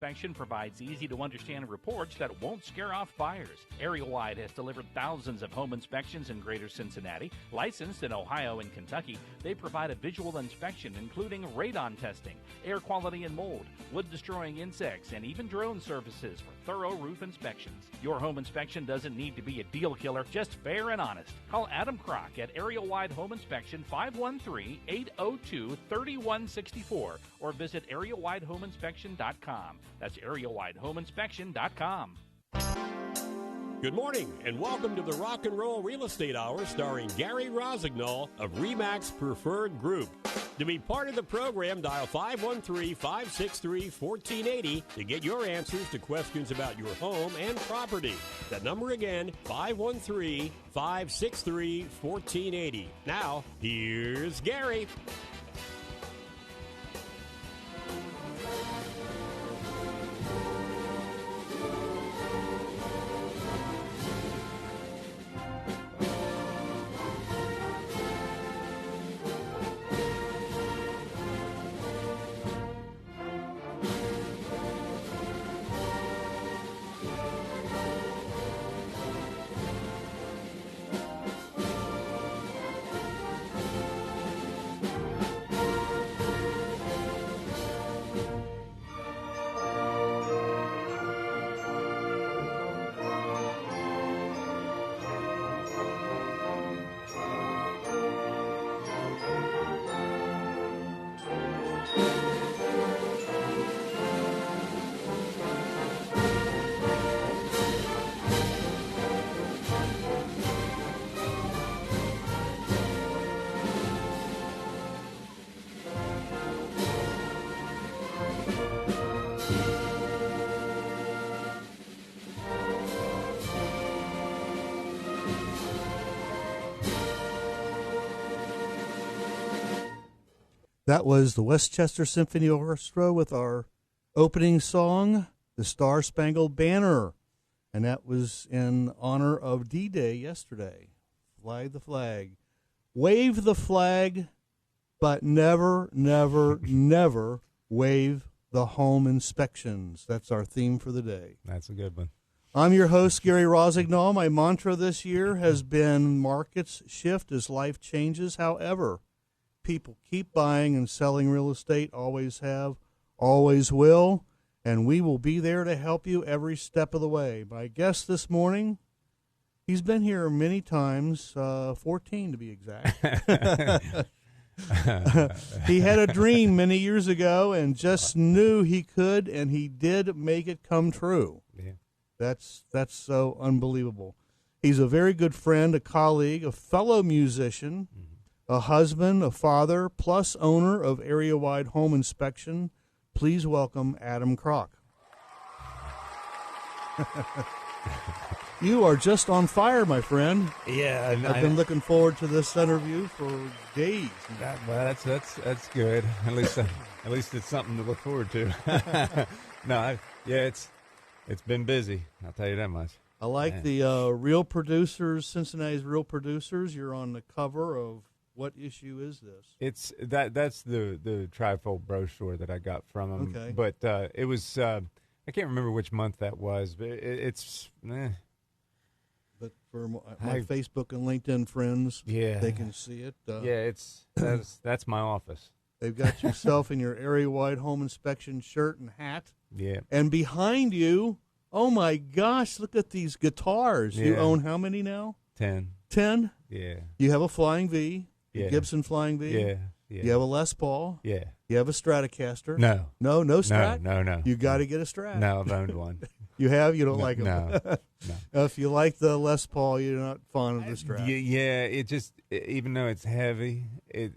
Inspection provides easy-to-understand reports that won't scare off buyers. Area Wide has delivered thousands of home inspections in Greater Cincinnati. Licensed in Ohio and Kentucky, they provide a visual inspection including radon testing, air quality and mold, wood-destroying insects, and even drone services for thorough roof inspections. Your home inspection doesn't need to be a deal killer, just fair and honest. Call Adam Crock at Area Wide Home Inspection 513-802-3164 or visit areawidehomeinspection.com. That's areawidehomeinspection.com. Good morning, and welcome to the Rock and Roll Real Estate Hour starring Gary Rossignol of RE/MAX Preferred Group. To be part of the program, dial 513-563-1480 to get your answers to questions about your home and property. That number again, 513-563-1480. Now, here's Gary. That was the Westchester Symphony Orchestra with our opening song, The Star-Spangled Banner. And that was in honor of D-Day yesterday. Fly the flag. Wave the flag, but never, never, never waive the home inspections. That's our theme for the day. That's a good one. I'm your host, Gary Rossignol. My mantra this year has been markets shift as life changes. However, people keep buying and selling real estate, always have, always will, and we will be there to help you every step of the way. My guest this morning, he's been here many times, 14 to be exact. He had a dream many years ago and just knew he could, and he did make it come true. Yeah. That's so unbelievable. He's a very good friend, a colleague, a fellow musician, a husband, a father, plus owner of Area Wide Home Inspection. Please welcome Adam Crock. You are just on fire, my friend. Yeah, I've been looking forward to this interview for days. Well, that's good. At least it's something to look forward to. It's been busy. I'll tell you that much. I like the Real Producers, Cincinnati's Real Producers. You're on the cover of. What issue is this? That's the trifold brochure that I got from him. Okay. But it was I can't remember which month that was, but it's. But for my Facebook and LinkedIn friends, they can see it. That's my office. They've got yourself in your Area Wide Home Inspection shirt and hat. Yeah. And behind you, oh my gosh, look at these guitars. Yeah. You own how many now? 10. 10? Yeah. You have a Flying V. Yeah. Gibson Flying V. Yeah. You have a Les Paul. Yeah. You have a Stratocaster. No Strat. No. You got to get a Strat. No, I've owned one. You have. You don't like them. No. If you like the Les Paul, you're not fond of the Strat. Yeah. It just even though it's heavy, it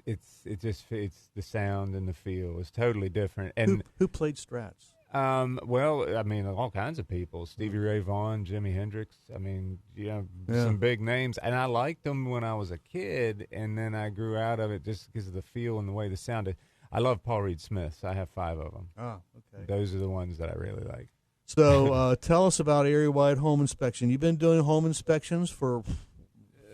just fits the sound and the feel. It's totally different. And who played Strats? Well, I mean, all kinds of people. Stevie Ray Vaughan, Jimi Hendrix. I mean, some big names. And I liked them when I was a kid, and then I grew out of it just because of the feel and the way they sounded. I love Paul Reed Smiths. I have 5 of them. Oh, okay. Those are the ones that I really like. So tell us about Area Wide Home Inspection. You've been doing home inspections for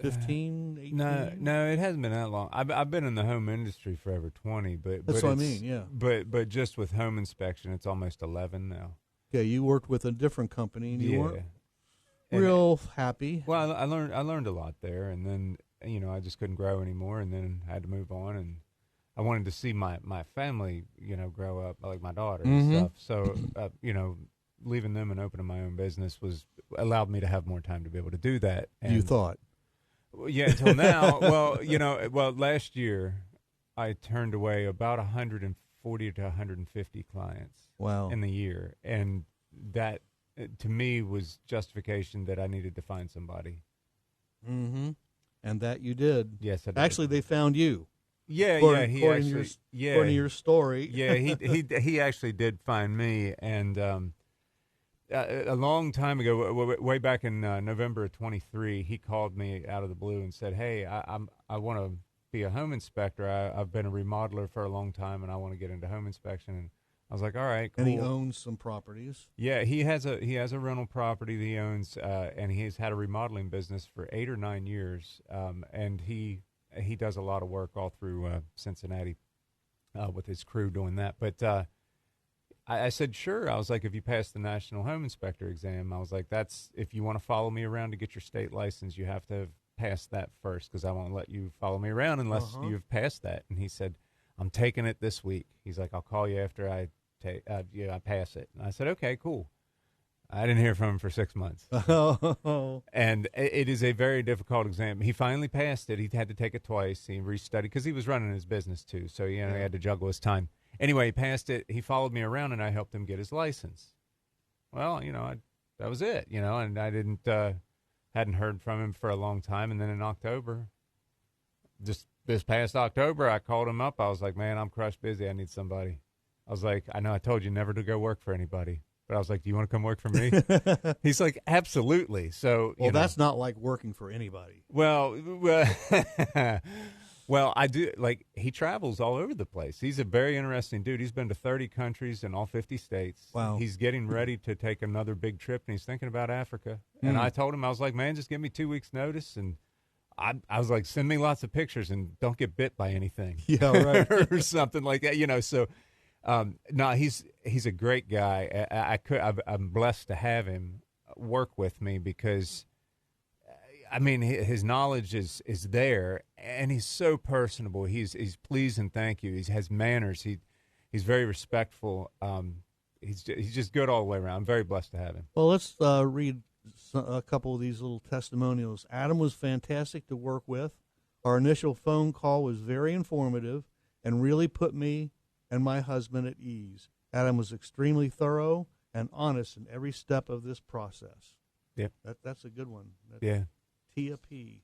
15, 18 No, years? no, it hasn't been that long. I've been in the home industry for over 20, That's what I mean, yeah. But just with home inspection, it's almost 11 now. Yeah, you worked with a different company, and you weren't And real happy. Well, I learned a lot there, and then I just couldn't grow anymore, and then I had to move on, and I wanted to see my family grow up, like my daughter and stuff. So leaving them and opening my own business allowed me to have more time to be able to do that. And, You thought? yeah, until now. Well, last year I turned away about 140 to 150 clients. Wow. In the year, and that to me was justification that I needed to find somebody. Mm-hmm. And that you did. Yes, I did. Actually, they found you. Yeah, according yeah. According to your story. Yeah, he actually did find me, and a long time ago, way back in November of 23, he called me out of the blue and said, "Hey, I want to be a home inspector. I've been a remodeler for a long time, and I want to get into home inspection." And I was like, "All right, cool." And he owns some properties. Yeah, he has a rental property that he owns, and he's had a remodeling business for 8 or 9 years, and he does a lot of work all through Cincinnati with his crew doing that. But I said, sure. I was like, if you pass the National Home Inspector exam, I was like, that's if you want to follow me around to get your state license, you have to have passed that first, because I won't let you follow me around unless you've passed that. And he said, I'm taking it this week. He's like, I'll call you after I pass it. And I said, okay, cool. I didn't hear from him for 6 months. And it is a very difficult exam. He finally passed it. He had to take it twice. He restudied because he was running his business too. So, he had to juggle his time. Anyway, he passed it. He followed me around, and I helped him get his license. Well, that was it, and I hadn't heard from him for a long time. And then in October, just this past October, I called him up. I was like, man, I'm crushed busy. I need somebody. I was like, I know I told you never to go work for anybody. But I was like, do you want to come work for me? He's like, absolutely. So, that's not like working for anybody. Well, I do. Like, he travels all over the place. He's a very interesting dude. He's been to 30 countries in all 50 states. Wow. He's getting ready to take another big trip, and he's thinking about Africa. And I told him, I was like, man, just give me 2 weeks notice. And I was like, send me lots of pictures and don't get bit by anything. Yeah, right. Or something like that, so. No, he's a great guy. I'm blessed to have him work with me because, his knowledge is there, and he's so personable. He's please and thank you. He has manners. He's very respectful. He's just good all the way around. I'm very blessed to have him. Well, let's read a couple of these little testimonials. Adam was fantastic to work with. Our initial phone call was very informative and really put me and my husband at ease. Adam was extremely thorough and honest in every step of this process. Yep. That's a good one. Yeah. Tia P.